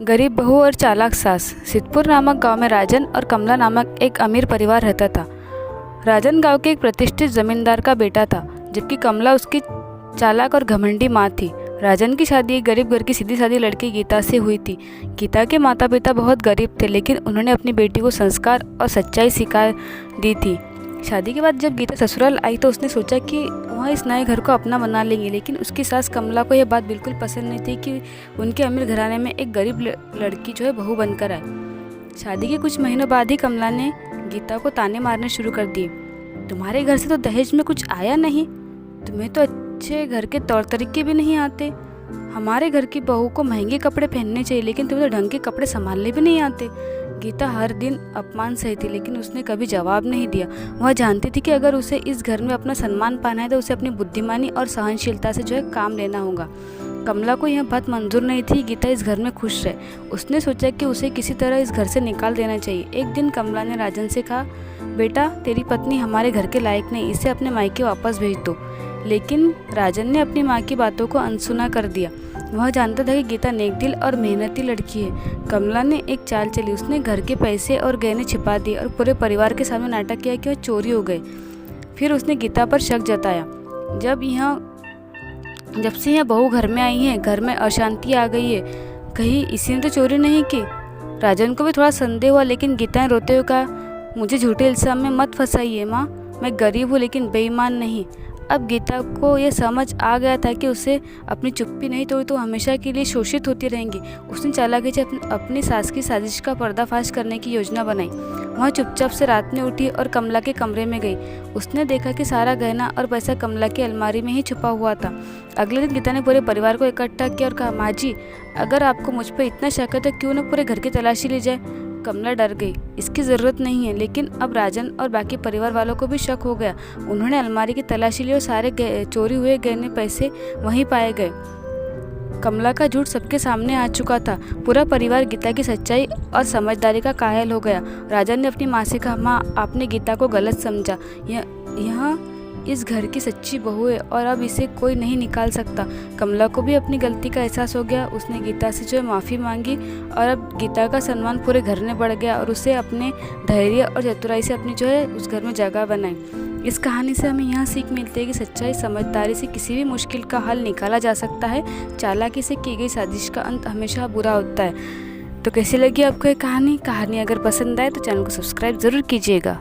गरीब बहू और चालाक सास। सिद्धपुर नामक गांव में राजन और कमला नामक एक अमीर परिवार रहता था। राजन गांव के एक प्रतिष्ठित जमींदार का बेटा था, जबकि कमला उसकी चालाक और घमंडी माँ थी। राजन की शादी एक गरीब घर की सीधी सादी लड़की गीता से हुई थी। गीता के माता पिता बहुत गरीब थे, लेकिन उन्होंने अपनी बेटी को संस्कार और सच्चाई सिखा दी थी। शादी के बाद जब गीता ससुराल आई तो उसने सोचा कि वह इस नए घर को अपना बना लेंगे, लेकिन उसकी सास कमला को यह बात बिल्कुल पसंद नहीं थी कि उनके अमीर घराने में एक गरीब लड़की जो है बहू बनकर आए। शादी के कुछ महीनों बाद ही कमला ने गीता को ताने मारने शुरू कर दिए। तुम्हारे घर से तो दहेज में कुछ आया नहीं, तुम्हें तो अच्छे घर के तौर तरीके भी नहीं आते। हमारे घर की बहू को महंगे कपड़े पहनने चाहिए, लेकिन तुम्हें तो ढंग के कपड़े संभालने भी नहीं आते। गीता हर दिन अपमान सही थी, लेकिन उसने कभी जवाब नहीं दिया। वह जानती थी कि अगर उसे इस घर में अपना सम्मान पाना है तो उसे अपनी बुद्धिमानी और सहनशीलता से जो है काम लेना होगा। कमला को यह बात मंजूर नहीं थी गीता इस घर में खुश रहे। उसने सोचा कि उसे किसी तरह इस घर से निकाल देना चाहिए। एक दिन कमला ने राजन से कहा, बेटा तेरी पत्नी हमारे घर के लायक नहीं, इसे अपने मायके वापस भेज दो। लेकिन राजन ने अपनी माँ की बातों को अनसुना कर दिया। वह जानता था कि गीता नेकदिल और मेहनती लड़की है। कमला ने एक चाल चली। उसने घर के पैसे और गहने छिपा दिए और पूरे परिवार के सामने नाटक किया कि वह चोरी हो गए। फिर उसने गीता पर शक जताया। जब से यह बहू घर में आई है, घर में अशांति आ गई है। कहीं इसी ने तो चोरी नहीं की। राजन को भी थोड़ा संदेह हुआ, लेकिन गीता ने रोते हुए कहा, मुझे झूठे इल्जाम में मत फंसाइए माँ, मैं गरीब हूँ लेकिन बेईमान नहीं। अब गीता को यह समझ आ गया था कि उसे अपनी चुप्पी नहीं तोड़ी तो हमेशा के लिए शोषित होती रहेंगी। उसने चालाकी से अपनी सास की साजिश का पर्दाफाश करने की योजना बनाई। वह चुपचाप से रात में उठी और कमला के कमरे में गई। उसने देखा कि सारा गहना और पैसा कमला की अलमारी में ही छुपा हुआ था। अगले दिन गीता ने पूरे परिवार को इकट्ठा किया और कहा, माँ जी, अगर आपको मुझ पर इतना शक है तो क्यों न पूरे घर की तलाशी ली जाए। कमला डर गई। इसकी ज़रूरत नहीं है। लेकिन अब राजन और बाकी परिवार वालों को भी शक हो गया। उन्होंने अलमारी की तलाशी ली और सारे चोरी हुए गहने पैसे वहीं पाए गए। कमला का झूठ सबके सामने आ चुका था। पूरा परिवार गीता की सच्चाई और समझदारी का कायल हो गया। राजन ने अपनी माँ से कहा, माँ, आपने गीता को गलत समझा। यह इस घर की सच्ची बहू है और अब इसे कोई नहीं निकाल सकता। कमला को भी अपनी गलती का एहसास हो गया। उसने गीता से जो है माफ़ी मांगी और अब गीता का सम्मान पूरे घर में बढ़ गया और उसे अपने धैर्य और चतुराई से अपनी जो है उस घर में जगह बनाई। इस कहानी से हमें यह सीख मिलती है कि सच्चाई समझदारी से किसी भी मुश्किल का हल निकाला जा सकता है। चालाकी से की गई साजिश का अंत हमेशा बुरा होता है। तो कैसी लगी आपको ये कहानी अगर पसंद आए तो चैनल को सब्सक्राइब ज़रूर कीजिएगा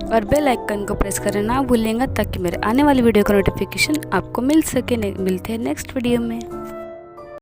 और बेल आइकन को प्रेस करना ना भूलिएगा, ताकि मेरे आने वाली वीडियो का नोटिफिकेशन आपको मिल सके। मिलते हैं नेक्स्ट वीडियो में।